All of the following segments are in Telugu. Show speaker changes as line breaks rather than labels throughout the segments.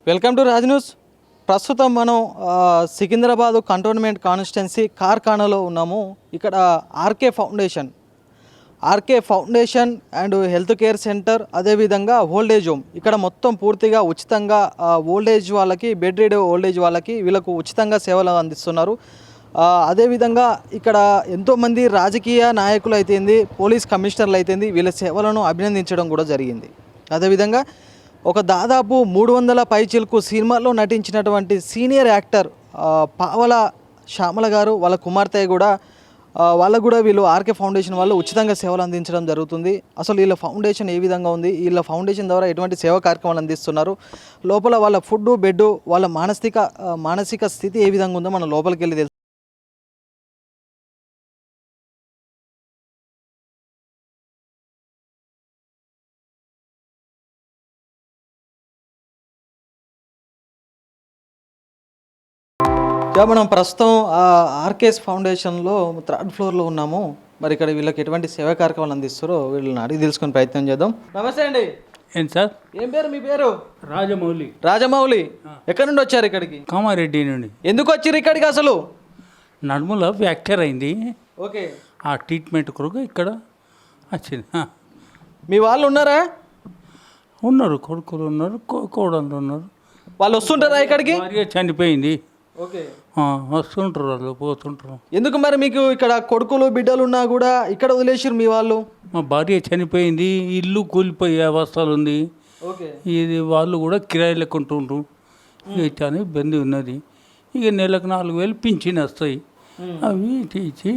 Welcome to Raj news. ప్రస్తుతం మనం సికింద్రాబాద్ కంటోన్మెంట్ కాన్స్టిట్యున్సీ కార్ఖానాలో ఉన్నాము. ఇక్కడ RK foundation and health care centre, అదేవిధంగా ఓల్డేజ్ హోమ్. ఇక్కడ మొత్తం పూర్తిగా ఉచితంగా ఓల్డేజ్ వాళ్ళకి, బెడ్ రీడ్ ఓల్డేజ్ వాళ్ళకి వీళ్ళకు ఉచితంగా సేవలు అందిస్తున్నారు. అదేవిధంగా ఇక్కడ ఎంతోమంది రాజకీయ నాయకులు అయితేంది, పోలీస్ కమిషనర్లు అయితేంది వీళ్ళ సేవలను అభినందించడం కూడా జరిగింది. అదేవిధంగా ఒక దాదాపు 300 పైచిలకు సినిమాల్లో నటించినటువంటి సీనియర్ యాక్టర్ పావల శ్యామల గారు, వాళ్ళ కుమార్తె కూడా వాళ్ళకు కూడా వీళ్ళు ఆర్కే ఫౌండేషన్ వాళ్ళు ఉచితంగా సేవలు అందించడం జరుగుతుంది. అసలు వీళ్ళ ఫౌండేషన్ ఏ విధంగా ఉంది, వీళ్ళ ఫౌండేషన్ ద్వారా ఎటువంటి సేవా కార్యక్రమాలు అందిస్తున్నారు, లోపల వాళ్ళ ఫుడ్, బెడ్, వాళ్ళ మానసిక స్థితి ఏ విధంగా ఉందో మనం లోపలికి వెళ్ళి తెలుసు. మనం ప్రస్తుతం ఆర్కేస్ ఫౌండేషన్లో 3rd ఫ్లోర్లో ఉన్నాము. మరి ఇక్కడ వీళ్ళకి ఎటువంటి సేవా కార్యక్రమాలు అందిస్తారో వీళ్ళని అడిగి తెలుసుకునే ప్రయత్నం చేద్దాం. నమస్తే అండి.
ఏంటి సార్?
ఏం పేరు మీ పేరు?
రాజమౌళి.
ఎక్కడి నుండి వచ్చారు ఇక్కడికి?
కామారెడ్డి నుండి.
ఎందుకు వచ్చారు ఇక్కడికి? అసలు
నడుములో ఫ్రాక్చర్ అయింది.
ఓకే.
ఆ ట్రీట్మెంట్ కొరకు ఇక్కడ వచ్చింది.
మీ వాళ్ళు ఉన్నారా?
ఉన్నారు, కొడుకులు ఉన్నారు, కోడళ్ళు ఉన్నారు.
వాళ్ళు వస్తుంటారా ఇక్కడికి?
భార్య చనిపోయింది.
ఓకే.
వస్తుంటారు, వాళ్ళు పోతుంటారు.
ఎందుకు మరి మీకు ఇక్కడ కొడుకులు బిడ్డలు ఉన్నా కూడా ఇక్కడ వదిలేసారు మీ వాళ్ళు?
మా భార్య చనిపోయింది, ఇల్లు కూలిపోయే అవస్థలు ఉంది.
ఓకే.
ఇది వాళ్ళు కూడా కిరాయిలు కొంటుండ్రు. ఇట్లా ఇబ్బంది ఉన్నది. ఇక నెలకు 4,000 పింఛన్ వస్తాయి. అవి ఇచ్చి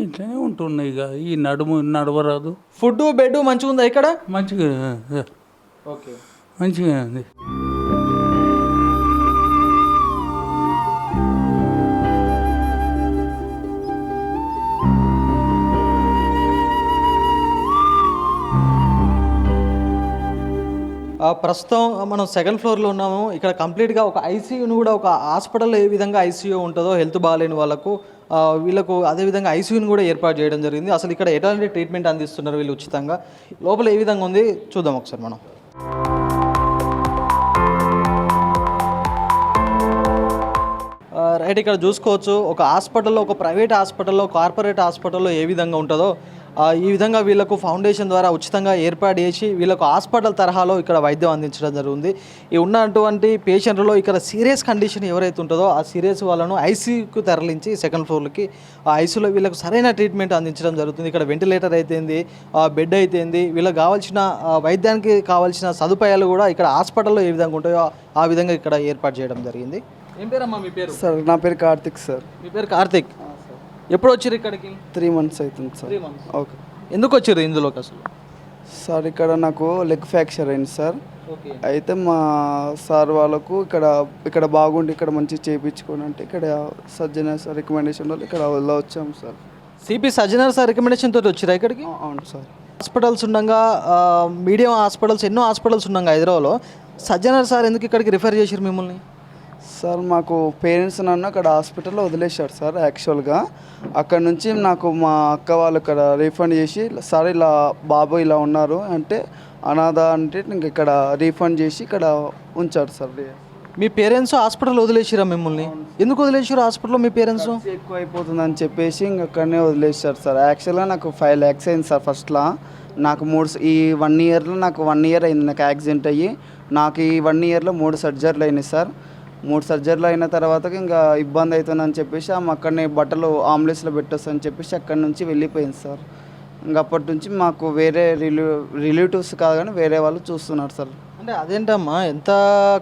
ఇట్లనే ఉంటున్నాయి. ఇక ఈ నడవరాదు.
ఫుడ్, బెడ్ మంచిగా ఉందా ఇక్కడ?
మంచిగా.
ఓకే,
మంచిగా ఉంది.
ప్రస్తుతం మనం 2nd ఫ్లోర్లో ఉన్నాము. ఇక్కడ కంప్లీట్గా ఒక ఐసీయూని కూడా, ఒక హాస్పిటల్లో ఏ విధంగా ఐసీయూ ఉంటుందో హెల్త్ బాగాలేని వాళ్ళకు, వీళ్ళకు అదేవిధంగా ఐసీయూని కూడా ఏర్పాటు చేయడం జరిగింది. అసలు ఇక్కడ ఎలాంటి ట్రీట్మెంట్ అందిస్తున్నారు వీళ్ళు ఉచితంగా, లోపల ఏ విధంగా ఉంది చూద్దాం ఒకసారి మనం. రైట్, ఇక్కడ చూసుకోవచ్చు ఒక హాస్పిటల్లో, ఒక ప్రైవేట్ హాస్పిటల్లో, కార్పొరేట్ హాస్పిటల్లో ఏ విధంగా ఉంటుందో ఈ విధంగా వీళ్ళకు ఫౌండేషన్ ద్వారా ఉచితంగా ఏర్పాటు చేసి వీళ్ళకు హాస్పిటల్ తరహాలో ఇక్కడ వైద్యం అందించడం జరుగుతుంది. ఈ ఉన్నటువంటి పేషెంట్లలో ఇక్కడ సీరియస్ కండిషన్ ఎవరైతే ఉంటుందో ఆ సీరియస్ వాళ్ళను ఐసీయూకి తరలించి 2nd ఫ్లోర్కి ఆ ఐసీయూలో వీళ్ళకు సరైన ట్రీట్మెంట్ అందించడం జరుగుతుంది. ఇక్కడ వెంటిలేటర్ అయితేంది, బెడ్ అయితేంది, వీళ్ళకి కావాల్సిన వైద్యానికి కావాల్సిన సదుపాయాలు కూడా ఇక్కడ హాస్పిటల్లో ఏ విధంగా ఉంటాయో ఆ విధంగా ఇక్కడ ఏర్పాటు చేయడం జరిగింది. ఏం పేరమ్మా మీ పేరు?
సార్ నా పేరు కార్తిక్ సార్.
మీ పేరు కార్తిక్. ఎప్పుడు వచ్చారు ఇక్కడికి?
3 months అవుతుంది సార్.
3 months.
ఓకే.
ఎందుకు వచ్చారు ఇందులోకి అసలు?
సార్ ఇక్కడ నాకు లెగ్ ఫ్రాక్చర్ అయింది సార్.
ఓకే.
అయితే మా సార్ వాళ్ళకు ఇక్కడ బాగుండి ఇక్కడ మంచిగా చేయించుకోని అంటే ఇక్కడ సజ్జన సార్ రికమెండేషన్ వల్ల ఇక్కడ వచ్చాము sir.
CP Sajjanar sir recommendation తోటి వచ్చారా ఇక్కడికి?
అవును సార్.
హాస్పిటల్స్ ఉండగా, మీడియం హాస్పిటల్స్, ఎన్నో హాస్పిటల్స్ ఉండగా హైదరాబాద్లో సజ్జనర్ సార్ ఎందుకు ఇక్కడికి రిఫర్ చేశారు మిమ్మల్ని?
సార్ మాకు పేరెంట్స్ నన్ను అక్కడ హాస్పిటల్లో వదిలేశారు సార్. యాక్చువల్గా అక్కడ నుంచి నాకు మా అక్క వాళ్ళు ఇక్కడ రీఫండ్ చేసి, సార్ ఇలా బాబు ఇలా ఉన్నారు అంటే అనాథ అంటే ఇంక ఇక్కడ రీఫండ్ చేసి ఇక్కడ ఉంచారు సార్.
మీ పేరెంట్స్ హాస్పిటల్ వదిలేసిరా మిమ్మల్ని? ఎందుకు వదిలేసారు హాస్పిటల్లో మీ పేరెంట్స్?
ఎక్కువ అయిపోతుందని చెప్పేసి ఇంక అక్కడనే వదిలేశారు సార్. యాక్చువల్గా నాకు 5 lakhs అయింది సార్ ఫస్ట్లో. నాకు ఈ 1 yearలో నాకు 1 year అయింది నాకు యాక్సిడెంట్ అయ్యి. నాకు ఈ 1 yearలో 3 surgeryలు అయినాయి సార్. 3 surgeryలు అయిన తర్వాత ఇంకా ఇబ్బంది అవుతుందని చెప్పేసి ఆమె అక్కడనే బట్టలు ఆంబులెన్స్లో పెట్టొస్తని చెప్పేసి అక్కడి నుంచి వెళ్ళిపోయింది సార్. ఇంకా అప్పటి నుంచి మాకు వేరే రిలేటివ్స్ కాదు కానీ వేరే వాళ్ళు చూస్తున్నారు సార్.
అంటే అదేంటమ్మా, ఎంత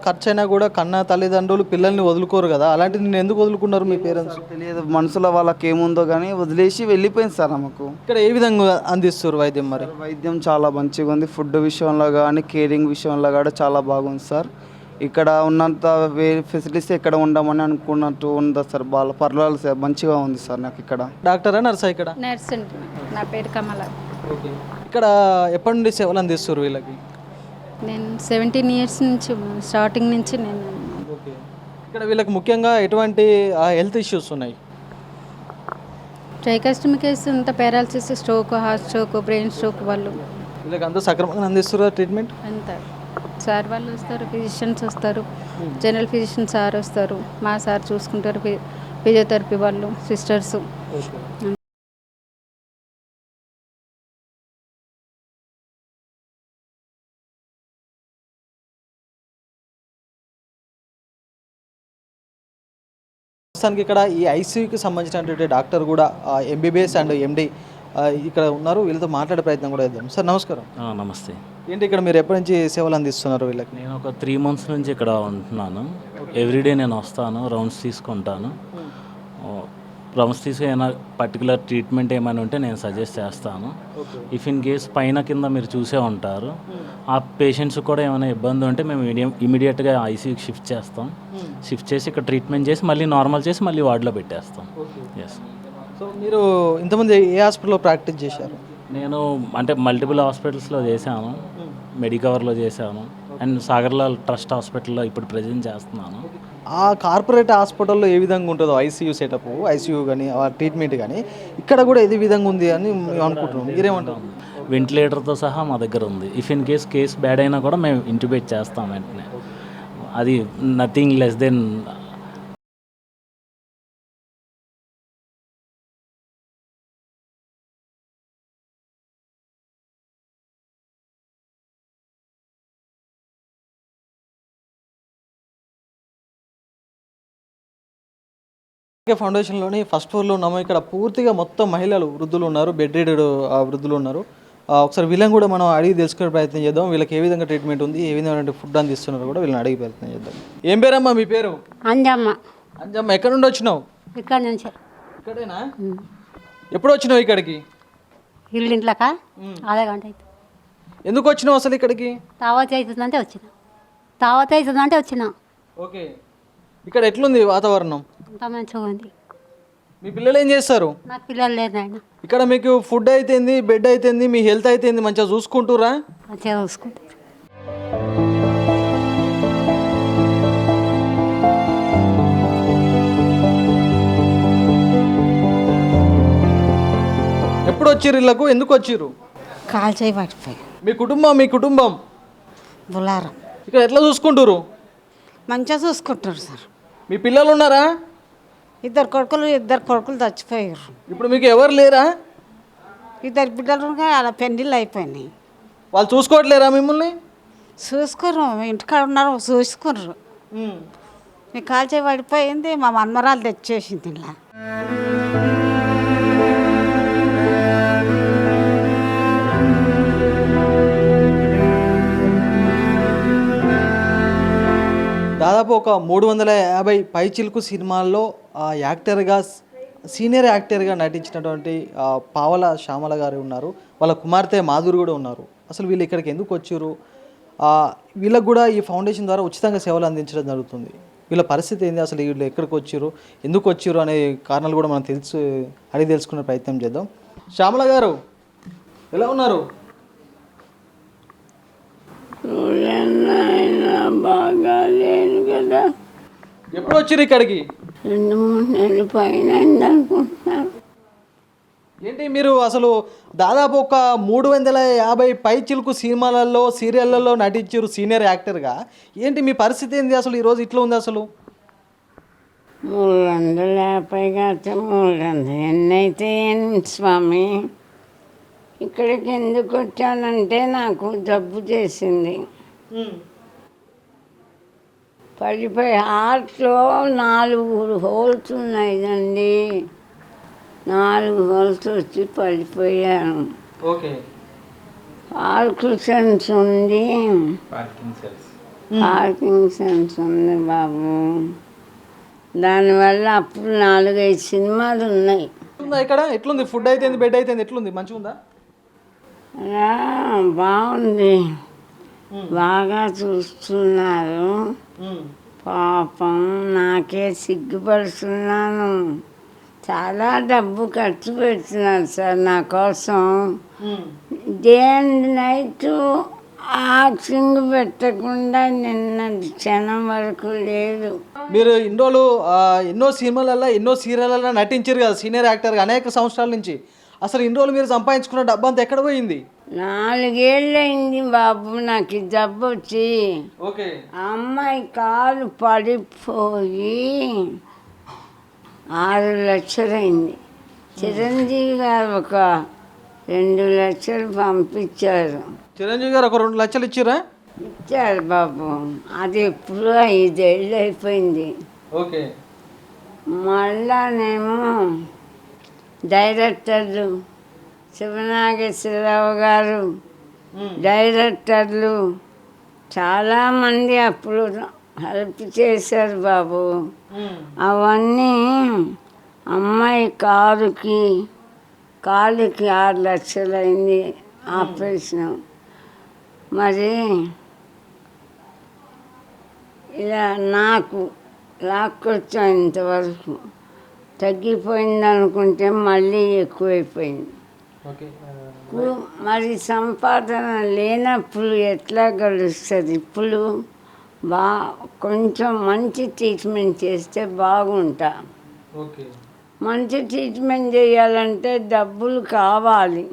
ఖర్చు అయినా కూడా కన్న తల్లిదండ్రులు పిల్లల్ని వదులుకోరు కదా, అలాంటిది నేను ఎందుకు వదులుకున్నారు మీ పేరెంట్స్?
తెలియదు, మనసులో వాళ్ళకి ఏముందో కానీ వదిలేసి వెళ్ళిపోయింది సార్. మాకు
ఇక్కడ ఏ విధంగా అందిస్తారు వైద్యం? మరి
వైద్యం చాలా మంచిగా ఉంది. ఫుడ్ విషయంలో కానీ కేరింగ్ విషయంలో కూడా చాలా బాగుంది సార్. ఇక్కడ ఉన్నంత ఫెసిలిటీస్ ఎక్కడ ఉండమని అనుకున్నట్టు ఉంది సార్. పర్వాలేదు సార్, మంచిగా ఉంది సార్. నాకు ఇక్కడ
డాక్టరా నర్సా? ఇక్కడ
నర్స్ అండి. నా పేరు కమల.
ఓకే. ఇక్కడ ఎప్పటి నుండి సేవలు అందిస్తారు వీళ్ళకి?
నేను 17 years నుంచి, స్టార్టింగ్ నుంచి నేను.
ఓకే. ఇక్కడ వీళ్ళకి ముఖ్యంగా ఎటువంటి హెల్త్ ఇష్యూస్ ఉన్నాయి?
ట్రైకాస్టమీ కేసు అంతా paralysis, stroke, heart stroke, brain stroke వాళ్ళు
వీళ్ళకి అంతా సక్రమంగా అందిస్తారు ట్రీట్మెంట్?
అంతా సార్ వాళ్ళు వస్తారు, ఫిజిషియన్స్ వస్తారు, జనరల్ ఫిజిషియన్ సార్ వస్తారు, మా సార్ చూసుకుంటారు, ఫిజియోథెరపీ వాళ్ళు సిస్టర్స్.
ప్రస్తుతానికి ఇక్కడ ఈ ఐసీయూకి సంబంధించినటువంటి డాక్టర్ కూడా ఎంబీబీఎస్ అండ్ ఎండి ఇక్కడ ఉన్నారు. వీళ్ళతో మాట్లాడే ప్రయత్నం కూడా చేద్దాం. సార్ నమస్కారం.
నమస్తే.
ఏంటి ఇక్కడ మీరు ఎప్పటి నుంచి సేవలు అందిస్తున్నారు వీళ్ళకి?
నేను ఒక 3 months నుంచి ఇక్కడ ఉంటున్నాను. ఎవ్రీడే నేను వస్తాను, రౌండ్స్ తీసుకుంటాను. రౌండ్స్ తీసి ఏమైనా పర్టికులర్ ట్రీట్మెంట్ ఏమైనా ఉంటే నేను సజెస్ట్ చేస్తాను. ఇఫ్ ఇన్ కేస్ పైన కింద మీరు చూసే ఉంటారు, ఆ పేషెంట్స్ కూడా ఏమైనా ఇబ్బంది ఉంటే మేము ఇమీడియట్గా ఐసీయూకి షిఫ్ట్ చేస్తాం. షిఫ్ట్ చేసి ఇక్కడ ట్రీట్మెంట్ చేసి మళ్ళీ నార్మల్ చేసి మళ్ళీ వార్డులో పెట్టేస్తాం. ఎస్.
సో మీరు ఇంతమంది ఏ హాస్పిటల్లో ప్రాక్టీస్ చేశారు?
నేను అంటే మల్టిపుల్ హాస్పిటల్స్లో చేశాను, మెడికవర్లో చేశాను, అండ్ సాగర్లాల్ ట్రస్ట్ హాస్పిటల్లో ఇప్పుడు ప్రజెంట్ చేస్తున్నాను.
ఆ కార్పొరేట్ హాస్పిటల్లో ఏ విధంగా ఉంటుందో ఐసీయూ సెటప్, ఐసీయూ కానీ ఆ ట్రీట్మెంట్ కానీ ఇక్కడ కూడా ఏ విధంగా ఉంది అని మేము అనుకుంటున్నాం. మీరేమంటారు?
వెంటిలేటర్తో సహా మా దగ్గర ఉంది. ఇఫ్ ఇన్ కేస్ బ్యాడ్ అయినా కూడా మేము ఇంటిబేట్ చేస్తాం వెంటనే. అది నథింగ్ లెస్ దెన్
ఫౌండేషన్లోని ఫస్ట్ ఫ్లోర్లో ఉన్నాము. ఇక్కడ పూర్తిగా మొత్తం మహిళలు, వృద్ధులు ఉన్నారు, బెడ్ రీడెడ్ వృద్ధులు ఉన్నారు. ఒకసారి వీళ్ళని కూడా మనం అడిగి తెలుసుకునే ప్రయత్నం చేద్దాం. వీళ్ళకి ఏ విధంగా ట్రీట్మెంట్ ఉంది, ఏ విధమైన ఫుడ్ అందిస్తున్నారు కూడా వీళ్ళని అడిగి ప్రయత్నం చేద్దాం. ఏం పేరమ్మా మీ పేరు?
అంజమ్మ.
అంజమ్మ, ఎక్కడ నుండి వచ్చినావు?
ఇక్కడ నుంచి.
ఇక్కడేనా? ఎప్పుడు వచ్చినావు ఇక్కడికి?
ఇల్లు ఇంట్లోకా అదే గంట అయితే.
ఎందుకు వచ్చినావు అసలు ఇక్కడికి?
తావత్ అవుతుందంటే వచ్చిన.
ఓకే. ఇక్కడ ఎట్లుంది వాతావరణం?
అంత మంచిగా ఉంది.
మీ పిల్లలు ఏం చేస్తారు?
నాకు పిల్లలు లేదు ఆయన.
ఇక్కడ మీకు ఫుడ్ అయితేంది, బెడ్ అయితేంది, మీ హెల్త్ అయితేంది మంచిగా చూసుకుంటురా?
మంచిగా చూసుకుంటారు.
ఎప్పుడు వచ్చిర్రు ఇళ్ళకు? ఎందుకు వచ్చిర్రు?
కాల్ చేయి పడిపోయి
మీ కుటుంబం
బులారం
ఇక్కడ ఎట్లా చూసుకుంటారు?
మంచిగా చూసుకుంటారు సార్.
మీ పిల్లలు ఉన్నారా?
ఇద్దరు కొడుకులు చచ్చిపోయారు.
ఇప్పుడు మీకు ఎవరు లేరా?
ఇద్దరు బిడ్డలు అలా పెళ్ళిళ్ళు అయిపోయినాయి.
వాళ్ళు చూసుకోవట్లేరా మిమ్మల్ని?
చూసుకోరు, ఇంటికాడ ఉన్నారు, చూసుకుర్రు. మీ కాల్ చేయి పడిపోయింది, మా మన్మరాలు తెచ్చేసింది ఇలా.
దాదాపు ఒక 350 పైచిలుకు సినిమాల్లో యాక్టర్గా, సీనియర్ యాక్టర్గా నటించినటువంటి పావల శ్యామల గారు ఉన్నారు. వాళ్ళ కుమార్తె మాధురి కూడా ఉన్నారు. అసలు వీళ్ళు ఇక్కడికి ఎందుకు వచ్చారు? వీళ్ళకు కూడా ఈ ఫౌండేషన్ ద్వారా ఉచితంగా సేవలు అందించడం జరుగుతుంది. వీళ్ళ పరిస్థితి ఏంది, అసలు వీళ్ళు ఎక్కడికి వచ్చారు, ఎందుకు వచ్చారు అనే కారణాలు కూడా మనం అడిగి తెలుసుకునే ప్రయత్నం చేద్దాం. శ్యామల గారు ఎలా ఉన్నారు?
బాగా లేను కదా.
ఎప్పుడు వచ్చారు ఇక్కడికి?
2-3 నెలలు పైన అనుకుంటున్నారు.
ఏంటి మీరు అసలు దాదాపు ఒక 350 పైచిలుకు సినిమాలలో, సీరియళ్లలో నటించారు సీనియర్ యాక్టర్గా. ఏంటి మీ పరిస్థితి ఏంది అసలు ఈరోజు ఇట్లా ఉంది? అసలు
350 కాకపోతే 300 ఎన్నైతే స్వామి. ఇక్కడికి ఎందుకు వచ్చానంటే నాకు జబ్బు చేసింది. పడిపోయి హార్ట్లో 4 హోల్స్ ఉన్నాయండి. 4 హోల్స్ వచ్చి పడిపోయాను.
ఓకే.
పార్కిన్సన్స్ ఉంది, పార్కిన్సన్స్ ఉంది బాబు. దానివల్ల అప్పుడు 4-5 సినిమాలు ఉన్నాయి.
ఇక్కడ ఎట్లుంది? ఫుడ్ అయితే, బెడ్ అయితే ఎట్లుంది? మంచిగా ఉందా?
బాగుంది, బాగా చూస్తున్నారు. పాపం నాకే సిగ్గుపడుతున్నాను. చాలా డబ్బు ఖర్చు పెడుతున్నారు సార్ నా కోసం. డే అండ్ నైట్ ఆక్సింగ్ పెట్టకుండా నిన్న క్షణం వరకు లేదు.
మీరు ఇన్ని రోజులు ఎన్నో సినిమాలలో, ఎన్నో సీరియళ్ళలో నటించారు కదా సీనియర్ యాక్టర్గా అనేక సంవత్సరాల నుంచి. అసలు ఇన్ని రోజులు మీరు సంపాదించుకున్న డబ్బు అంతా ఎక్కడ పోయింది?
4 ఏళ్ళయింది బాబు నాకు ఈ జబ్బు వచ్చి.
ఓకే.
ఆ అమ్మాయి కాలు పడిపోయి 6 లక్షలైంది. చిరంజీవి గారు ఒక 2 లక్షలు పంపించారు.
చిరంజీవి గారు ఒక 2 లక్షలు ఇచ్చిరా?
ఇచ్చారు బాబు. అది ఎప్పుడు 5 ఏళ్ళు అయిపోయింది.
ఓకే.
మళ్ళానేమో డైరెక్టర్లు శివనాగేశ్వరరావు గారు, డైరెక్టర్లు చాలామంది అప్పుడు హెల్ప్ చేశారు బాబు. అవన్నీ అమ్మాయి కాలుకి 6 లక్షలైంది ఆపరేషన్. మరి ఇలా నాకు లాక్కొచ్చాం, ఇంతవరకు తగ్గిపోయింది అనుకుంటే మళ్ళీ ఎక్కువైపోయింది. మరి సంపాదన లేనప్పుడు ఎట్లా గడుస్తుంది? ఇప్పుడు కొంచెం మంచి ట్రీట్మెంట్ చేస్తే బాగుంటా. మంచి ట్రీట్మెంట్ చేయాలంటే డబ్బులు కావాలి.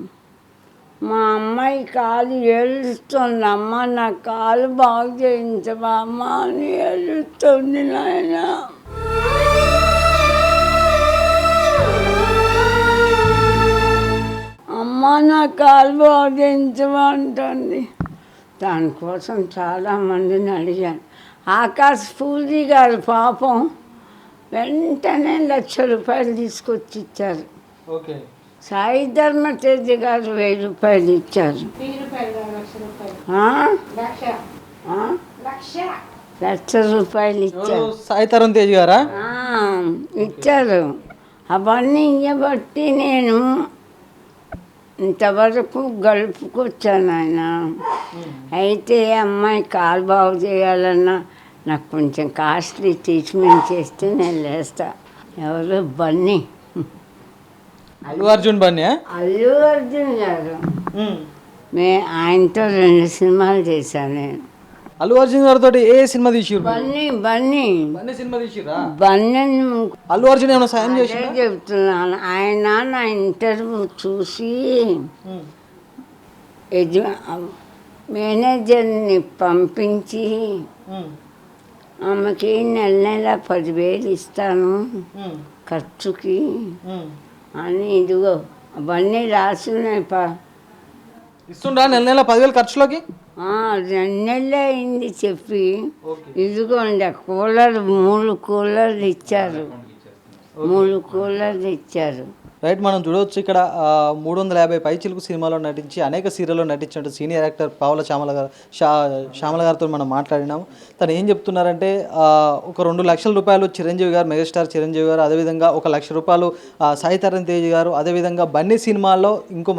మా అమ్మాయి కాలు ఏడుస్తుంది, అమ్మ నా కాలు బాగు చేయించవా అమ్మ అని ఏడుస్తుంది నాయన. అమ్మ నా కాలు బాగు చేయించవా అంటుంది. దానికోసం చాలామందిని అడిగాను. ఆకాశ్ పూజీ గారు పాపం వెంటనే 1,00,000 రూపాయలు తీసుకొచ్చి ఇచ్చారు.
ఓకే.
సాయి ధర్మ తేజ గారు 1000 రూపాయలు ఇచ్చారు. 1,00,000 రూపాయలు ఇచ్చారు.
సాయి తరుణ్ తేజ్ గారా?
ఇచ్చారు. అవన్నీ ఇవ్వబట్టి నేను ఇంతవరకు గడుపుకొచ్చాను ఆయన. అయితే అమ్మాయి కాలు బాగు చేయాలన్నా నాకు కొంచెం కాస్ట్లీ ట్రీట్మెంట్ చేస్తే నేను లేస్తా. ఎవరు బన్నీ,
అల్లు అర్జున్ బన్నీ.
అల్లు అర్జున్ గారు. ఆయనతో 2 సినిమాలు చేశాను నేను.
అల్లు అర్జున్ గారితో ఏ సినిమా తీసిర్రు?
బన్నీ
సినిమా తీసిర్రా?
బన్నీ
అల్లు అర్జున్ ఏమైనా సాయం చేసి
చెప్తున్నాను. ఆయన నా ఇంటర్వ్యూ చూసి మేనేజర్ని పంపించి ఆమెకి నెల 10,000 ఇస్తాను ఖర్చుకి అని, ఇదిగో అవన్నీ రాసున్నాయి.
ఇస్తుండ్రా నెల 10,000 ఖర్చులోకి?
2 నెలలు అయింది చెప్పి. ఇదిగోండి కూలర్ 3 కూలర్లు ఇచ్చారు. 3 కూలర్లు ఇచ్చారు.
రైట్, మనం చూడవచ్చు ఇక్కడ 350 పైచిలుకు సినిమాలో నటించి అనేక సీరియల్లో నటించినట్టు సీనియర్ యాక్టర్ పావుల శ్యామల గారితో మనం మాట్లాడినాము. తను ఏం చెప్తున్నారంటే ఒక 2 లక్షల రూపాయలు చిరంజీవి గారు, మెగాస్టార్ చిరంజీవి గారు, అదేవిధంగా 1,00,000 రూపాయలు సాయి తరుణ్ తేజ్ గారు, అదేవిధంగా బన్నీ సినిమాలో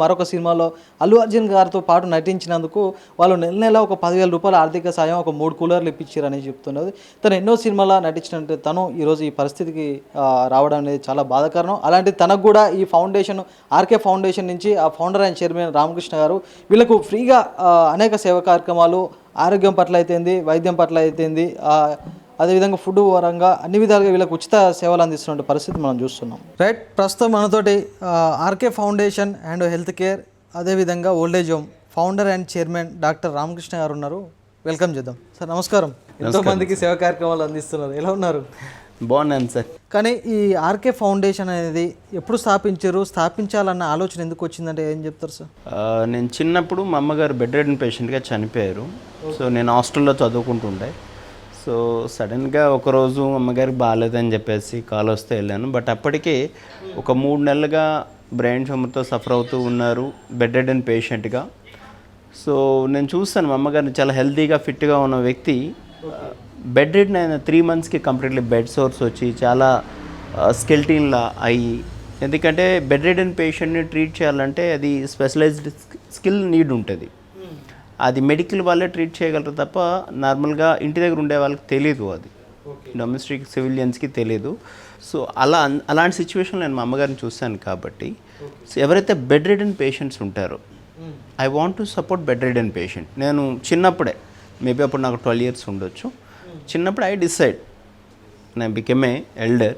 మరొక సినిమాలో అల్లు అర్జున్ గారితో పాటు నటించినందుకు వాళ్ళు నెల ఒక 10,000 రూపాయల ఆర్థిక సాయం, ఒక 3 కూలర్లు ఇప్పించారని చెప్తున్నది. తను ఎన్నో సినిమాలో నటించినట్టు తను ఈరోజు ఈ పరిస్థితికి రావడం అనేది చాలా బాధాకరం. అలాంటి తనకు కూడా ఈ ఫౌండేషన్, ఆర్కే ఫౌండేషన్ నుంచి ఆ ఫౌండర్ అండ్ చైర్మన్ రామకృష్ణ గారు వీళ్ళకు ఫ్రీగా అనేక సేవా కార్యక్రమాలు, ఆరోగ్యం పట్ల అయితేంది, వైద్యం పట్ల అయితేంది, అదేవిధంగా ఫుడ్ పరంగా అన్ని విధాలుగా వీళ్ళకి ఉచిత సేవలు అందిస్తున్న పరిస్థితి మనం చూస్తున్నాం. రైట్, ప్రస్తుతం మనతోటి RK foundation and health care, అదేవిధంగా old age home founder and chairman doctor Ramakrishna garu ఉన్నారు. వెల్కమ్ చేద్దాం సార్. నమస్కారం. ఎంతోమందికి సేవా కార్యక్రమాలు అందిస్తున్నారు, ఎలా ఉన్నారు?
బాగున్నాను సార్.
కానీ ఈ ఆర్కే ఫౌండేషన్ అనేది ఎప్పుడు స్థాపించారు, స్థాపించాలన్న ఆలోచన ఎందుకు వచ్చిందంటే ఏం చెప్తారు సార్?
నేను చిన్నప్పుడు మా అమ్మగారు బెడ్ రెడెన్ పేషెంట్గా చనిపోయారు. సో నేను హాస్టల్లో చదువుకుంటుండే. సో సడన్గా ఒకరోజు అమ్మగారికి బాగాలేదని చెప్పేసి కాల్ వస్తే వెళ్ళాను. బట్ అప్పటికే ఒక 3 నెలలుగా బ్రెయిన్ ట్యూమర్తో సఫర్ అవుతూ ఉన్నారు, బెడ్ రెడెన్ పేషెంట్గా. సో నేను చూస్తాను మా అమ్మగారిని, చాలా హెల్తీగా ఫిట్గా ఉన్న వ్యక్తి బెడ్ రెడెన్ అయిన 3 మంత్స్కి కంప్లీట్లీ బెడ్ సోర్స్ వచ్చి చాలా స్కెల్టిన్లా అయ్యి, ఎందుకంటే బెడ్ రెడెన్ పేషెంట్ని ట్రీట్ చేయాలంటే అది స్పెషలైజ్డ్ స్కిల్ నీడ్ ఉంటుంది. అది మెడికల్ వాళ్ళే ట్రీట్ చేయగలరు తప్ప నార్మల్గా ఇంటి దగ్గర ఉండే వాళ్ళకి తెలీదు, అది డొమెస్టిక్ సివిలియన్స్కి తెలీదు. సో అలాంటి సిచ్యువేషన్లో నేను మా అమ్మగారిని చూశాను. కాబట్టి సో ఎవరైతే బెడ్ రెడెన్ పేషెంట్స్ ఉంటారో, I want to support bed ridden patient. నేను చిన్నప్పుడే, మేబీ అప్పుడు నాకు 12 years ఉండొచ్చు, చిన్నప్పుడు ఐ డిసైడ్ నేను బికెమ్ ఏ ఎల్డర్.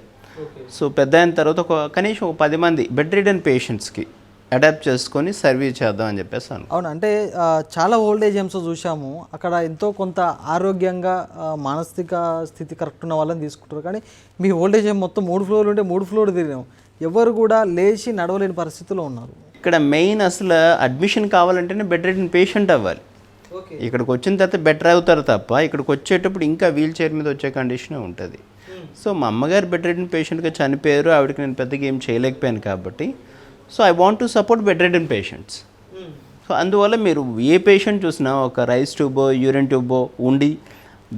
సో పెద్ద అయిన తర్వాత కనీసం 10 మంది బెడ్ రిడెన్ పేషెంట్స్కి అడాప్ట్ చేసుకొని సర్వీస్ చేద్దాం అని చెప్పేసి అనుకో.
అవును, అంటే చాలా ఓల్డేజ్ హోమ్స్ చూసాము, అక్కడ ఎంతో కొంత ఆరోగ్యంగా మానసిక స్థితి కరెక్ట్ ఉన్న వాళ్ళని తీసుకుంటారు. కానీ మీ ఓల్డేజ్ హోమ్ మొత్తం 3 ఫ్లోర్లు ఉంటే 3 ఫ్లోర్లు తిరిగాం, ఎవరు కూడా లేచి నడవలేని పరిస్థితిలో ఉన్నారు.
ఇక్కడ మెయిన్ అసలు అడ్మిషన్ కావాలంటేనే బెడ్ రిడెన్ పేషెంట్ అవ్వాలి. ఇక్కడికి వచ్చిన తర్వాత బెటర్ అవుతారు తప్ప ఇక్కడికి వచ్చేటప్పుడు ఇంకా వీల్ చైర్ మీద వచ్చే కండిషనే ఉంటుంది. సో మా అమ్మగారు బెడ్ రిడెన్ పేషెంట్గా చనిపోయారు, ఆవిడకి నేను పెద్దగా ఏం చేయలేకపోయాను కాబట్టి so I want to support bed ridden patients. So అందువల్ల మీరు ఏ పేషెంట్ చూసినా ఒక రైస్ ట్యూబో యూరిన్ ట్యూబో ఉండి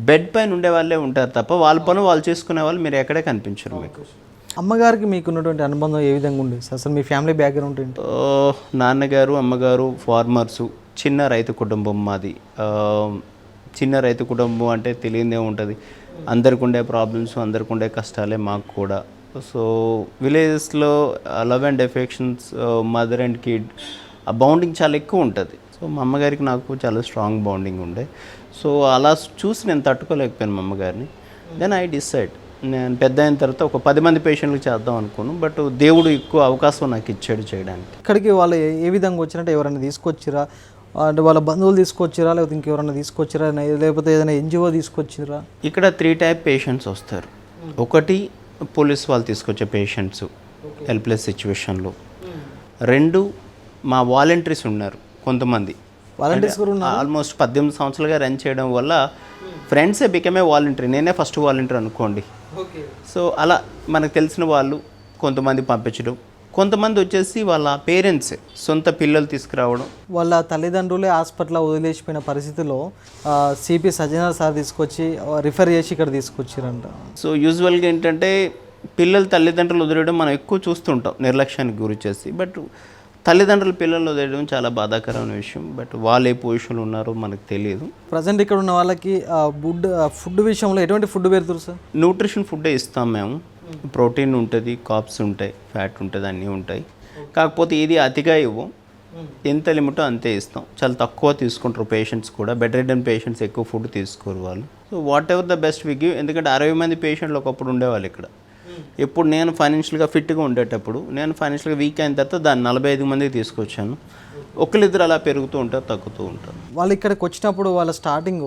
బెడ్ పైన ఉండే వాళ్ళే ఉంటారు తప్ప వాళ్ళ పనులు వాళ్ళు చేసుకునే వాళ్ళు మీరు ఎక్కడే కనిపించరు మీకు.
అమ్మగారికి మీకు ఉన్నటువంటి అనుబంధం ఏ విధంగా ఉండేది అసలు, మీ ఫ్యామిలీ బ్యాక్గ్రౌండ్ ఏంటి?
నాన్నగారు అమ్మగారు ఫార్మర్సు, చిన్న రైతు కుటుంబం మాది. చిన్న రైతు కుటుంబం అంటే తెలియదే ఉంటుంది, అందరికి ఉండే ప్రాబ్లమ్స్ అందరికి ఉండే కష్టాలే మాకు కూడా. సో విలేజెస్లో love and affections, mother and kid, ఆ బౌండింగ్ చాలా ఎక్కువ ఉంటుంది. సో మా అమ్మగారికి నాకు చాలా స్ట్రాంగ్ బౌండింగ్ ఉండే. సో అలా చూసి నేను తట్టుకోలేకపోయాను మా అమ్మగారిని. దెన్ ఐ డిసైడ్ నేను పెద్ద అయిన తర్వాత ఒక 10 మంది పేషెంట్లకు చేద్దాం అనుకున్నాను, బట్ దేవుడు ఎక్కువ అవకాశం నాకు ఇచ్చాడు చేయడానికి.
ఇక్కడికి వాళ్ళు ఏ విధంగా వచ్చినట్టు, ఎవరైనా తీసుకొచ్చిరా అంటే వాళ్ళ బంధువులు తీసుకొచ్చిరా, లేకపోతే ఇంకెవరైనా తీసుకొచ్చిరా, లేకపోతే ఏదైనా ఎన్జిఓ తీసుకొచ్చిరా?
ఇక్కడ 3 టైప్ పేషెంట్స్ వస్తారు. ఒకటి పోలీస్ వాళ్ళు తీసుకొచ్చే పేషెంట్స్ హెల్ప్లెస్ సిచ్యువేషన్లో. 2 మా వాలంటీర్స్ ఉన్నారు కొంతమంది,
వాలంటీర్స్ కూడా ఉన్నారు.
ఆల్మోస్ట్ 18 సంవత్సరాలుగా రన్ చేయడం వల్ల ఫ్రెండ్సే బికమే వాలంటీర్, నేనే ఫస్ట్ వాలంటీర్ అనుకోండి. సో అలా మనకు తెలిసిన వాళ్ళు కొంతమంది పంపించడం, కొంతమంది వచ్చేసి వాళ్ళ పేరెంట్స్ సొంత పిల్లలు తీసుకురావడం.
వాళ్ళ తల్లిదండ్రులే హాస్పిటల్లో వదిలేసిపోయిన పరిస్థితిలో సిపి సజ్జనార్ సార్ తీసుకొచ్చి రిఫర్ చేసి ఇక్కడ తీసుకొచ్చారంట.
సో యూజువల్గా ఏంటంటే పిల్లలు తల్లిదండ్రులు వదిలేయడం మనం ఎక్కువ చూస్తుంటాం, నిర్లక్ష్యానికి గురి చేసి. బట్ తల్లిదండ్రులు పిల్లలు వదిలేయడం చాలా బాధాకరమైన విషయం. బట్ వాళ్ళు ఏ పొజిషన్లో ఉన్నారో మనకు తెలియదు.
ప్రజెంట్ ఇక్కడ ఉన్న వాళ్ళకి ఫుడ్ విషయంలో ఎటువంటి ఫుడ్ పెడతారు సార్?
న్యూట్రిషన్ ఫుడ్డే ఇస్తాం మేము. ప్రోటీన్ ఉంటుంది, కార్బ్స్ ఉంటాయి, ఫ్యాట్ ఉంటుంది, అన్నీ ఉంటాయి. కాకపోతే ఇది అతిగా ఇవ్వం, ఎంత లిమిటో అంతే ఇస్తాం. చాలా తక్కువ తీసుకుంటారు పేషెంట్స్ కూడా. బెడ్ రిడెన్ పేషెంట్స్ ఎక్కువ ఫుడ్ తీసుకోరు వాళ్ళు. So whatever the best we give. ఎందుకంటే 60 మంది పేషెంట్లు ఒకప్పుడు ఉండేవాళ్ళు ఇక్కడ. ఎప్పుడు నేను ఫైనాన్షియల్గా ఫిట్గా ఉండేటప్పుడు, నేను ఫైనాన్షియల్గా వీక్ అయిన తర్వాత దాన్ని 45 మందికి తీసుకొచ్చాను. ఒకరిద్దరు అలా పెరుగుతూ ఉంటారు, తగ్గుతూ ఉంటారు.
వాళ్ళు ఇక్కడికి వచ్చినప్పుడు వాళ్ళ స్టార్టింగ్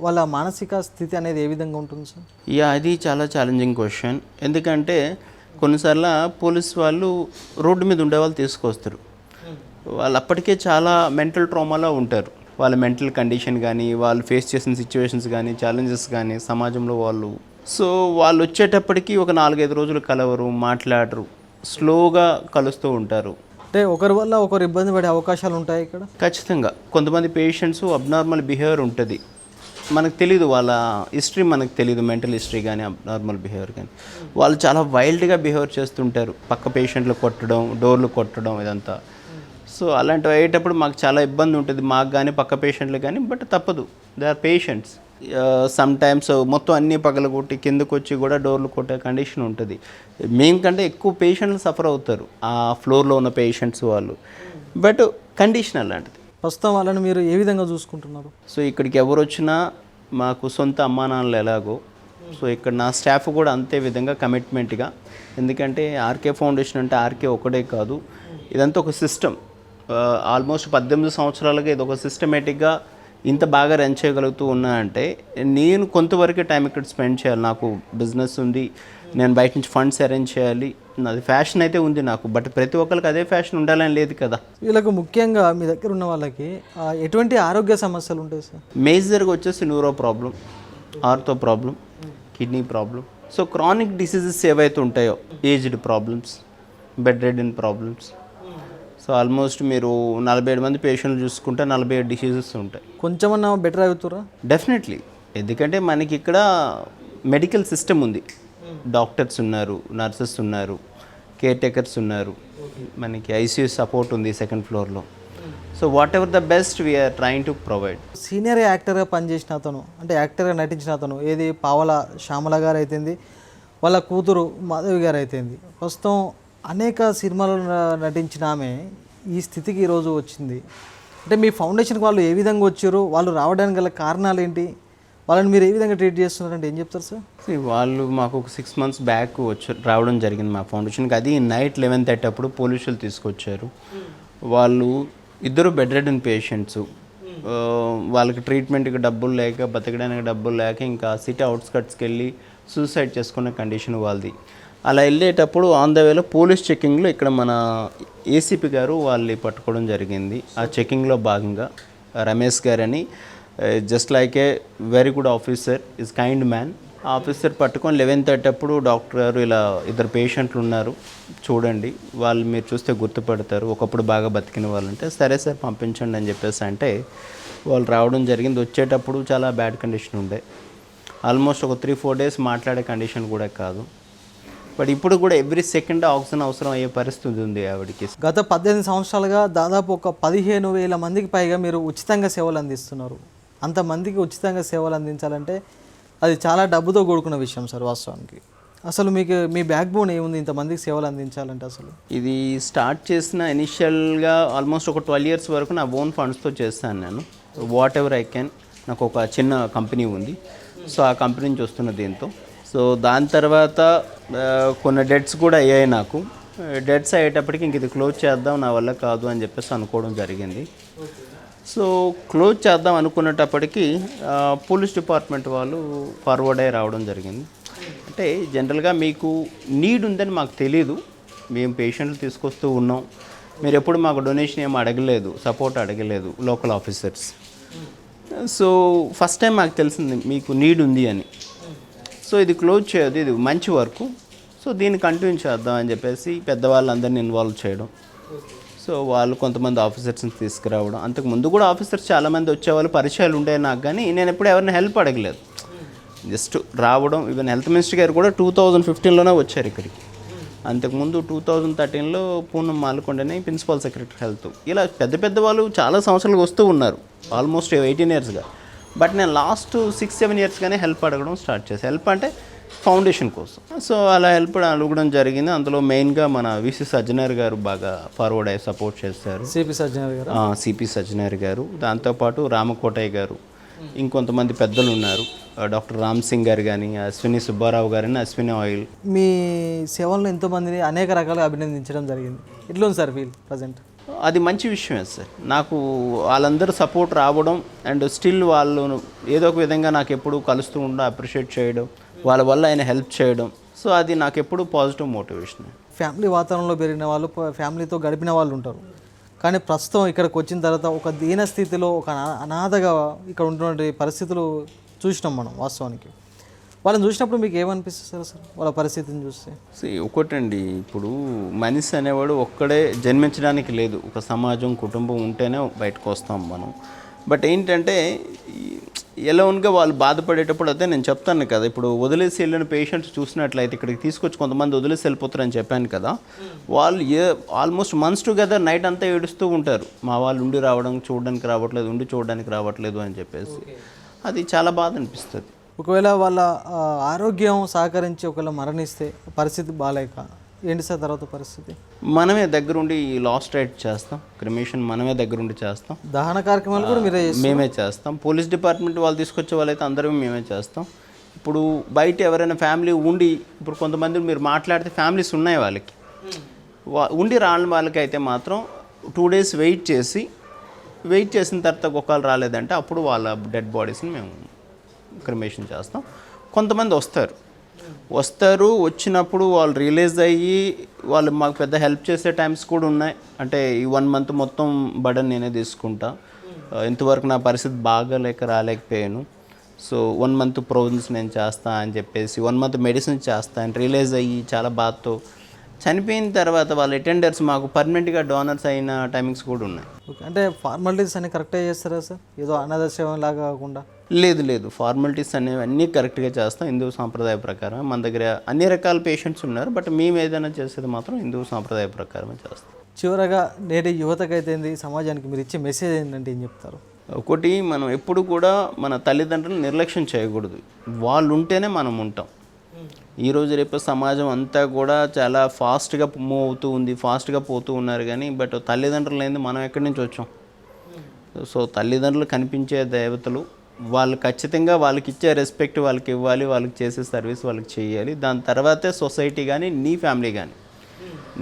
వాళ్ళ మానసిక స్థితి అనేది ఏ విధంగా ఉంటుంది సార్?
అది చాలా ఛాలెంజింగ్ క్వశ్చన్. ఎందుకంటే కొన్నిసార్లు పోలీస్ వాళ్ళు రోడ్డు మీద ఉండే వాళ్ళు తీసుకొస్తారు. వాళ్ళు అప్పటికే చాలా మెంటల్ ట్రామాలో ఉంటారు. వాళ్ళ మెంటల్ కండిషన్ కానీ, వాళ్ళు ఫేస్ చేసిన సిచ్యువేషన్స్ కానీ, ఛాలెంజెస్ కానీ సమాజంలో వాళ్ళు. సో వాళ్ళు వచ్చేటప్పటికి ఒక 4-5 రోజులు కలవరు, మాట్లాడరు, స్లోగా కలుస్తూ ఉంటారు.
అంటే ఒకరి వల్ల ఒకరు ఇబ్బంది పడే అవకాశాలు ఉంటాయి ఇక్కడ
ఖచ్చితంగా. కొంతమంది పేషెంట్స్ అబ్నార్మల్ బిహేవియర్ ఉంటుంది, మనకు తెలీదు, వాళ్ళ హిస్టరీ మనకు తెలీదు, మెంటల్ హిస్టరీ కానీ అబ్నార్మల్ బిహేవియర్ కానీ. వాళ్ళు చాలా వైల్డ్గా బిహేవియర్ చేస్తుంటారు, పక్క పేషెంట్లు కొట్టడం, డోర్లు కొట్టడం, ఇదంతా. సో అలాంటివి అయ్యేటప్పుడు మాకు చాలా ఇబ్బంది ఉంటుంది, మాకు కానీ పక్క పేషెంట్లు కానీ. బట్ తప్పదు, they are patients. Sometimes మొత్తం అన్నీ పగలగొట్టి కిందకు వచ్చి కూడా డోర్లు కొట్టే కండిషన్ ఉంటుంది. మేము కంటే ఎక్కువ పేషెంట్లు సఫర్ అవుతారు ఆ ఫ్లోర్లో ఉన్న పేషెంట్స్ వాళ్ళు. బట్ కండిషన్ అలాంటిది.
ప్రస్తుతం వాళ్ళని మీరు ఏ విధంగా చూసుకుంటున్నారు?
సో ఇక్కడికి ఎవరు వచ్చినా మాకు సొంత అమ్మా నాన్నలు ఎలాగో, సో ఇక్కడ నా స్టాఫ్ కూడా అంతే విధంగా కమిట్మెంట్గా. ఎందుకంటే ఆర్కే ఫౌండేషన్ అంటే ఆర్కే ఒకటే కాదు, ఇదంతా ఒక సిస్టమ్. ఆల్మోస్ట్ 18 సంవత్సరాలుగా ఇది ఒక సిస్టమేటిక్గా ఇంత బాగా రన్ చేయగలుగుతూ ఉన్నా అంటే నేను కొంతవరకే టైం ఇక్కడ స్పెండ్ చేయాలి. నాకు బిజినెస్ ఉంది, నేను బయట నుంచి ఫండ్స్ అరేంజ్ చేయాలి, నాది ఫ్యాషన్ అయితే ఉంది నాకు. బట్ ప్రతి ఒక్కరికి అదే ఫ్యాషన్ ఉండాలని లేదు కదా.
వీళ్ళకు ముఖ్యంగా మీ దగ్గర ఉన్న వాళ్ళకి ఎటువంటి ఆరోగ్య సమస్యలు ఉంటాయి సార్?
మేజర్గా వచ్చేసి neuro problem, ortho problem, kidney problem. So chronic diseases ఏవైతే ఉంటాయో, aged problems, bed ridden problems. So almost మీరు 47 మంది పేషెంట్లు చూసుకుంటే 47 డిసీజెస్ ఉంటాయి.
కొంచెమన్నా బెటర్ అవుతారా?
డెఫినెట్లీ. ఎందుకంటే మనకి ఇక్కడ మెడికల్ సిస్టమ్ ఉంది, డాక్టర్స్ ఉన్నారు, నర్సెస్ ఉన్నారు, కేర్ టేకర్స్ ఉన్నారు, మనకి ఐసీయూ సపోర్ట్ ఉంది 2nd ఫ్లోర్లో. So whatever the best we are trying to provide.
Senior యాక్టర్గా పనిచేసిన అతను, అంటే యాక్టర్గా నటించిన అతను ఏది పావల శ్యామల గారు అయితేంది, వాళ్ళ కూతురు మాధవి గారు అయితేంది, ప్రస్తుతం అనేక సినిమాలు నటించిన ఆమె ఈ స్థితికి ఈరోజు వచ్చింది. అంటే మీ ఫౌండేషన్కి వాళ్ళు ఏ విధంగా వచ్చారు, వాళ్ళు రావడానికి గల కారణాలు ఏంటి, వాళ్ళని మీరు ఏ విధంగా ట్రీట్ చేస్తున్నారంటే ఏం చెప్తారు సార్?
వాళ్ళు మాకు ఒక 6 months బ్యాక్ రావడం జరిగింది మా ఫౌండేషన్కి. అది నైట్ 11:30 అప్పుడు పోలీసులు తీసుకొచ్చారు. వాళ్ళు ఇద్దరు బెడ్ రెడెన్ పేషెంట్స్. వాళ్ళకి ట్రీట్మెంట్కి డబ్బులు లేక, బతకడానికి డబ్బులు లేక ఇంకా సిటీ అవుట్స్కట్స్కి వెళ్ళి సూసైడ్ చేసుకునే కండిషన్ వాళ్ళది. అలా వెళ్ళేటప్పుడు ఆన్ ద వేలో పోలీస్ చెకింగ్లో ఇక్కడ మన ఏసీపీ గారు వాళ్ళని పట్టుకోవడం జరిగింది. ఆ చెకింగ్లో భాగంగా రమేష్ గారని, just like a very good officer, is kind man. ఆ ఆఫీసర్ పట్టుకొని 11:30 అప్పుడు డాక్టర్ గారు ఇలా ఇద్దరు పేషెంట్లు ఉన్నారు చూడండి, వాళ్ళు మీరు చూస్తే గుర్తుపడతారు, ఒకప్పుడు బాగా బతికిన వాళ్ళు అంటే సరే సార్ పంపించండి అని చెప్పేసి అంటే వాళ్ళు రావడం జరిగింది. వచ్చేటప్పుడు చాలా బ్యాడ్ కండిషన్ ఉండే, ఆల్మోస్ట్ ఒక 3-4 డేస్ మాట్లాడే కండిషన్ కూడా కాదు. బట్ ఇప్పుడు కూడా ఎవ్రీ సెకండ్ ఆక్సిజన్ అవసరం అయ్యే పరిస్థితి ఉంది ఆవిడకి.
గత 18 సంవత్సరాలుగా దాదాపు ఒక 15,000 మందికి పైగా మీరు ఉచితంగా సేవలు అందిస్తున్నారు. అంతమందికి ఉచితంగా సేవలు అందించాలంటే అది చాలా డబ్బుతో కూడుకున్న విషయం సార్ వాస్తవానికి. అసలు మీకు మీ బ్యాక్ బోన్ ఏముంది ఇంతమందికి సేవలు అందించాలంటే? అసలు
ఇది స్టార్ట్ చేసిన ఇనిషియల్గా ఆల్మోస్ట్ ఒక 12 years వరకు నా ఓన్ ఫండ్స్తో చేస్తాను నేను. What ever I can. నాకు ఒక చిన్న కంపెనీ ఉంది, సో ఆ కంపెనీ నుంచి వస్తున్న దీంతో. సో దాని తర్వాత కొన్ని డెట్స్ కూడా అయ్యాయి నాకు. డెట్స్ అయ్యేటప్పటికి ఇంక ఇది క్లోజ్ చేద్దాం, నా వల్ల కాదు అని చెప్పేసి అనుకోవడం జరిగింది. సో క్లోజ్ చేద్దాం అనుకునేటప్పటికి పోలీస్ డిపార్ట్మెంట్ వాళ్ళు ఫార్వర్డ్ అయ్యి రావడం జరిగింది. అంటే జనరల్గా మీకు నీడ్ ఉందని మాకు తెలీదు, మేము పేషెంట్లు తీసుకొస్తూ ఉన్నాం, మీరు ఎప్పుడు మాకు డొనేషన్ ఏమి అడగలేదు, సపోర్ట్ అడగలేదు local officers. So first time మాకు తెలిసింది మీకు నీడ్ ఉంది అని. సో ఇది క్లోజ్ చేయదు, ఇది మంచి వర్క్, సో దీన్ని కంటిన్యూ చేద్దాం అని చెప్పేసి పెద్దవాళ్ళందరినీ ఇన్వాల్వ్ చేయడం. సో వాళ్ళు కొంతమంది ఆఫీసర్స్ని తీసుకురావడం. అంతకు ముందు కూడా ఆఫీసర్స్ చాలామంది వచ్చేవాళ్ళు, పరిచయాలు ఉండేవి నాకు, కానీ నేను ఎప్పుడు ఎవరిని హెల్ప్ అడగలేదు, జస్ట్ రావడం. ఈవెన్ హెల్త్ మినిస్టర్ గారు కూడా 2015లోనే వచ్చారు ఇక్కడికి. అంతకుముందు 2013లో పూనం మాల్కొండని ప్రిన్సిపల్ సెక్రటరీ హెల్త్. ఇలా పెద్ద పెద్ద వాళ్ళు చాలా సంవత్సరాలు వస్తూ ఉన్నారు, ఆల్మోస్ట్ 18 yearsగా. బట్ నేను లాస్ట్ 6-7 yearsగానే హెల్ప్ అడగడం స్టార్ట్ చేశాను. హెల్ప్ అంటే ఫౌండేషన్ కోసం. సో అలా హెల్ప్ అడగడం జరిగింది. అందులో మెయిన్గా మన విసి సజ్జనర్ గారు బాగా ఫార్వర్డ్ అయ్యి సపోర్ట్ చేశారు.
సిపి సజ్జనర్ గారు, దాంతోపాటు రామకోటయ్య గారు, ఇంకొంతమంది పెద్దలు ఉన్నారు, డాక్టర్ రామ్ సింగ్ గారు కానీ, అశ్విని సుబ్బారావు గారిని, అశ్విని ఆయిల్. మీ సేవలను ఎంతోమందిని అనేక రకాలుగా అభినందించడం జరిగింది. ఎట్లుంది సార్ ఫీల్ ప్రజెంట్?
అది మంచి విషయమే సార్. నాకు వాళ్ళందరూ సపోర్ట్ రావడం అండ్ స్టిల్ వాళ్ళు ఏదో ఒక విధంగా నాకు ఎప్పుడు కలుస్తూ ఉండడం, అప్రిషియేట్ చేయడం, వాళ్ళ వల్ల ఆయన హెల్ప్ చేయడం. సో అది నాకు ఎప్పుడు పాజిటివ్ మోటివేషన్.
ఫ్యామిలీ వాతావరణంలో పెరిగిన వాళ్ళు, ఫ్యామిలీతో గడిపిన వాళ్ళు ఉంటారు, కానీ ప్రస్తుతం ఇక్కడికి వచ్చిన తర్వాత ఒక దీన స్థితిలో ఒక అనాథగా ఇక్కడ ఉన్నటువంటి పరిస్థితులు చూసినాం మనం వాస్తవానికి. వాళ్ళని చూసినప్పుడు మీకు ఏమనిపిస్తుంది సార్ అసలు వాళ్ళ పరిస్థితిని చూస్తే?
ఒకటండి, ఇప్పుడు మనిషి అనేవాడు ఒక్కడే జన్మించడానికి లేదు, ఒక సమాజం, కుటుంబం ఉంటేనే బయటకు వస్తాం మనం. బట్ ఏంటంటే ఎలోన్గా వాళ్ళు బాధపడేటప్పుడు అదే నేను చెప్తాను కదా, ఇప్పుడు వదిలేసి వెళ్ళిన పేషెంట్స్ చూసినట్లయితే ఇక్కడికి తీసుకొచ్చి కొంతమంది వదిలేసి వెళ్ళిపోతారని చెప్పాను కదా, వాళ్ళు ఆల్మోస్ట్ మంత్స్ టుగెదర్ నైట్ అంతా ఏడుస్తూ ఉంటారు, మా వాళ్ళు ఉండి రావడం చూడడానికి రావట్లేదు, ఉండి చూడడానికి రావట్లేదు అని చెప్పేసి. అది చాలా బాధ అనిపిస్తుంది.
ఒకవేళ వాళ్ళ ఆరోగ్యం సహకరించి ఒకవేళ మరణిస్తే పరిస్థితి బాగాలేక ఏంటి సార్ తర్వాత పరిస్థితి?
మనమే దగ్గరుండి లాస్ట్ రైట్ చేస్తాం, క్రిమేషన్ మనమే దగ్గరుండి చేస్తాం,
దహన కార్యక్రమాలు కూడా
మేమే చేస్తాం. పోలీస్ డిపార్ట్మెంట్ వాళ్ళు తీసుకొచ్చే వాళ్ళైతే అందరూ మేమే చేస్తాం. ఇప్పుడు బయట ఎవరైనా ఫ్యామిలీ ఉండి, ఇప్పుడు కొంతమంది మీరు మాట్లాడితే ఫ్యామిలీస్ ఉన్నాయి వాళ్ళకి, ఉండి రాని వాళ్ళకి అయితే మాత్రం 2 days వెయిట్ చేసిన తర్వాత ఒకళ్ళు రాలేదంటే అప్పుడు వాళ్ళ డెడ్ బాడీస్ని మేము క్రిమేషన్ చేస్తాం. కొంతమంది వస్తారు, వచ్చినప్పుడు వాళ్ళు రియలైజ్ అయ్యి వాళ్ళు మాకు పెద్ద హెల్ప్ చేసే టైమ్స్ కూడా ఉన్నాయి. అంటే ఈ 1 month మొత్తం బర్డన్ నేనే తీసుకుంటా, ఇంతవరకు నా పరిస్థితి బాగాలేక రాలేకపోయాను, సో 1 month ప్రొవిజన్స్ నేను చేస్తా అని చెప్పేసి 1 month మెడిసిన్ చేస్తా అని రియలైజ్ అయ్యి చాలా బాధతో చనిపోయిన తర్వాత వాళ్ళ అటెండర్స్ మాకు పర్మనెంట్గా డోనర్స్ అయిన టైమింగ్స్ కూడా ఉన్నాయి.
అంటే ఫార్మాలిటీస్ అన్ని కరెక్ట్గా చేస్తారా సార్? ఏదో అనాథ సేవం లాగా కాకుండా?
లేదు, ఫార్మాలిటీస్ అనేవి అన్నీ కరెక్ట్గా చేస్తాం హిందూ సాంప్రదాయ ప్రకారం. మన దగ్గర అన్ని రకాల పేషెంట్స్ ఉన్నారు, బట్ మేము ఏదైనా చేసేది మాత్రం హిందూ సాంప్రదాయ ప్రకారమే చేస్తాం.
చివరగా నేటి యువతకైతే సమాజానికి మీరు ఇచ్చే మెసేజ్ ఏంటంటే ఏం చెప్తారు?
ఒకటి, మనం ఎప్పుడు కూడా మన తల్లిదండ్రులను నిర్లక్ష్యం చేయకూడదు, వాళ్ళు ఉంటేనే మనం ఉంటాం. ఈరోజు రేపు సమాజం అంతా కూడా చాలా ఫాస్ట్గా మూవ్ అవుతూ ఉంది, ఫాస్ట్గా పోతూ ఉన్నారు, కానీ బట్ తల్లిదండ్రులు ఏంది మనం ఎక్కడి నుంచి వచ్చాం? సో తల్లిదండ్రులు కనిపించే దేవతలు, వాళ్ళు ఖచ్చితంగా వాళ్ళకి ఇచ్చే రెస్పెక్ట్ వాళ్ళకి ఇవ్వాలి, వాళ్ళకి చేసే సర్వీస్ వాళ్ళకి చేయాలి. దాని తర్వాతే సొసైటీ కానీ నీ ఫ్యామిలీ కానీ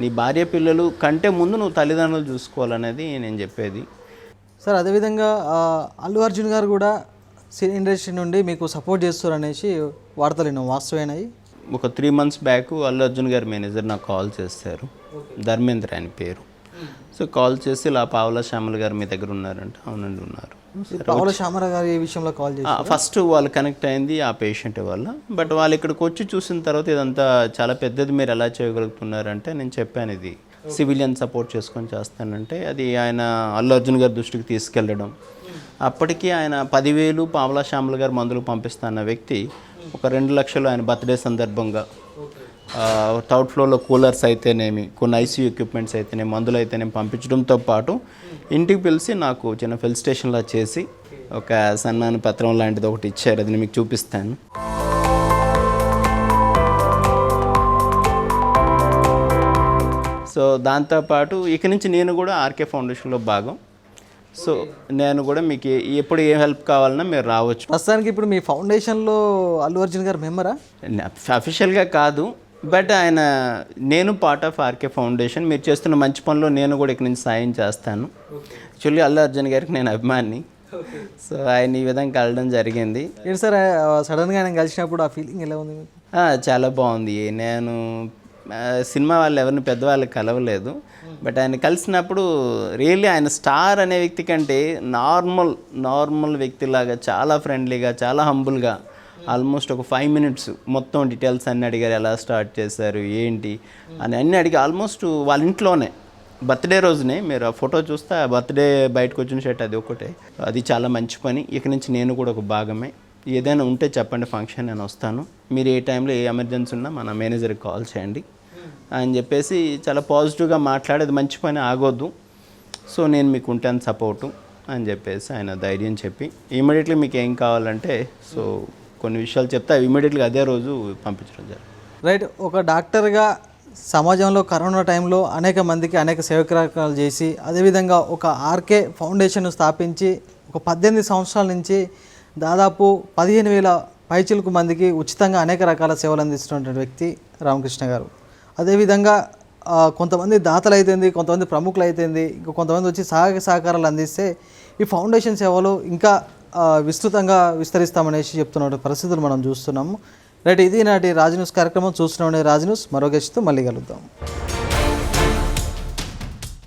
నీ భార్య పిల్లలు కంటే ముందు నువ్వు తల్లిదండ్రులు చూసుకోవాలనేది నేను చెప్పేది.
సార్ అదేవిధంగా అల్లు అర్జున్ గారు కూడా సినీ ఇండస్ట్రీ నుండి మీకు సపోర్ట్ చేస్తారు అనేసి వార్తలు విన్నాం, వాస్తవేనాయి?
ఒక 3 months బ్యాక్ అల్లు అర్జున్ గారి మేనేజర్ నాకు కాల్ చేశారు, ధర్మేంద్ర అని పేరు. సో కాల్ చేసి ఇలా పావుల శ్యామల గారు మీ దగ్గర ఉన్నారంటే, అవునండి ఉన్నారు.
పావుల శ్యామల గారు ఈ విషయంలో కాల్ చేసి
ఫస్ట్ వాళ్ళు కనెక్ట్ అయింది ఆ పేషెంట్ వల్ల. బట్ వాళ్ళు ఇక్కడికి వచ్చి చూసిన తర్వాత ఇదంతా చాలా పెద్దది, మీరు ఎలా చేయగలుగుతున్నారంటే నేను చెప్పాను ఇది సివిలియన్ సపోర్ట్ చేసుకొని చేస్తానంటే, అది ఆయన అల్లు అర్జున్ గారి దృష్టికి తీసుకెళ్ళడం. అప్పటికి ఆయన 10,000 పావుల శ్యామల గారు మందులు పంపిస్తున్న వ్యక్తి ఒక 2 లక్షలు ఆయన బర్త్డే సందర్భంగా థర్డ్ ఫ్లోర్లో కూలర్స్ అయితేనేమి, కొన్ని ఐసీయూ ఎక్విప్మెంట్స్ అయితేనేమి, మందులు అయితేనేమి పంపించడంతో పాటు ఇంటికి పిలిచి నాకు చిన్న ఫిల్ స్టేషన్లా చేసి ఒక సన్మాన పత్రం లాంటిది ఒకటి ఇచ్చారు. అది నేను మీకు చూపిస్తాను. సో దాంతోపాటు ఇక నుంచి నేను కూడా ఆర్కే ఫౌండేషన్లో భాగం. సో నేను కూడా మీకు ఎప్పుడు ఏ హెల్ప్ కావాలన్నా మీరు రావచ్చు.
ప్రస్తుతానికి ఇప్పుడు మీ ఫౌండేషన్లో అల్లు అర్జున్ గారు మెంబరా?
అఫీషియల్గా కాదు, బట్ ఆయన నేను పార్ట్ ఆఫ్ ఆర్కే ఫౌండేషన్. మీరు చేస్తున్న మంచి పనిలో నేను కూడా ఇక్కడ నుంచి సాయం చేస్తాను. యాక్చువల్లీ అల్లు అర్జున్ గారికి నేను అభిమాని. సో ఆయన ఈ విధంగా కలవడం జరిగింది.
ఏంటి సార్ సడన్గా ఆయన కలిసినప్పుడు ఆ ఫీలింగ్ ఎలా ఉంది మీకు?
చాలా బాగుంది. నేను సినిమా వాళ్ళు ఎవరిని పెద్దవాళ్ళు కలవలేదు, బట్ ఆయన కలిసినప్పుడు రియల్లీ ఆయన స్టార్ అనే వ్యక్తి కంటే నార్మల్ వ్యక్తిలాగా చాలా ఫ్రెండ్లీగా, చాలా హంబుల్గా, ఆల్మోస్ట్ ఒక 5 minutes మొత్తం డీటెయిల్స్ అన్నీ అడిగారు. ఎలా స్టార్ట్ చేశారు ఏంటి అని అన్నీ అడిగి, ఆల్మోస్ట్ వాళ్ళ ఇంట్లోనే బర్త్డే రోజునే మీరు ఆ ఫోటో చూస్తే ఆ బర్త్డే బయటకు వచ్చిన షర్ట్ అది ఒకటే. అది చాలా మంచి పని. ఇక నుంచి నేను కూడా ఒక భాగమే. ఏదైనా ఉంటే చెప్పండి, ఫంక్షన్ నేను వస్తాను. మీరు ఏ టైంలో ఏ ఎమర్జెన్సీ ఉన్నా మన మేనేజర్కి కాల్ చేయండి అని చెప్పేసి చాలా పాజిటివ్గా మాట్లాడేది. మంచి పని, ఆగొద్దు. సో నేను మీకు ఉంటాను సపోర్టు అని చెప్పేసి ఆయన ధైర్యం చెప్పి ఇమీడియట్లీ మీకు ఏం కావాలంటే సో కొన్ని విషయాలు చెప్తే అవి ఇమీడియట్గా అదే రోజు పంపించడం జరిగింది.
రైట్. ఒక డాక్టర్గా సమాజంలో కరోనా టైంలో అనేక మందికి అనేక సేవకార్యాలు చేసి, అదేవిధంగా ఒక ఆర్కే ఫౌండేషన్ స్థాపించి ఒక 18 సంవత్సరాల నుంచి దాదాపు 15,000 పైచిలకు మందికి ఉచితంగా అనేక రకాల సేవలు అందిస్తున్నటువంటి వ్యక్తి రామకృష్ణ గారు. అదేవిధంగా కొంతమంది దాతలు అయితేంది, కొంతమంది ప్రముఖులు అయితేంది, ఇంకా కొంతమంది వచ్చి సహకారాలు అందిస్తే ఈ ఫౌండేషన్ సేవలు ఇంకా విస్తృతంగా విస్తరిస్తామనేసి చెప్తున్న పరిస్థితులు మనం చూస్తున్నాము. రైట్, ఇది నాటి రాజ్ న్యూస్ కార్యక్రమం. చూస్తున్నాం రాజ్ న్యూస్. మరో గెస్ట్తో మళ్ళీ కలుద్దాం.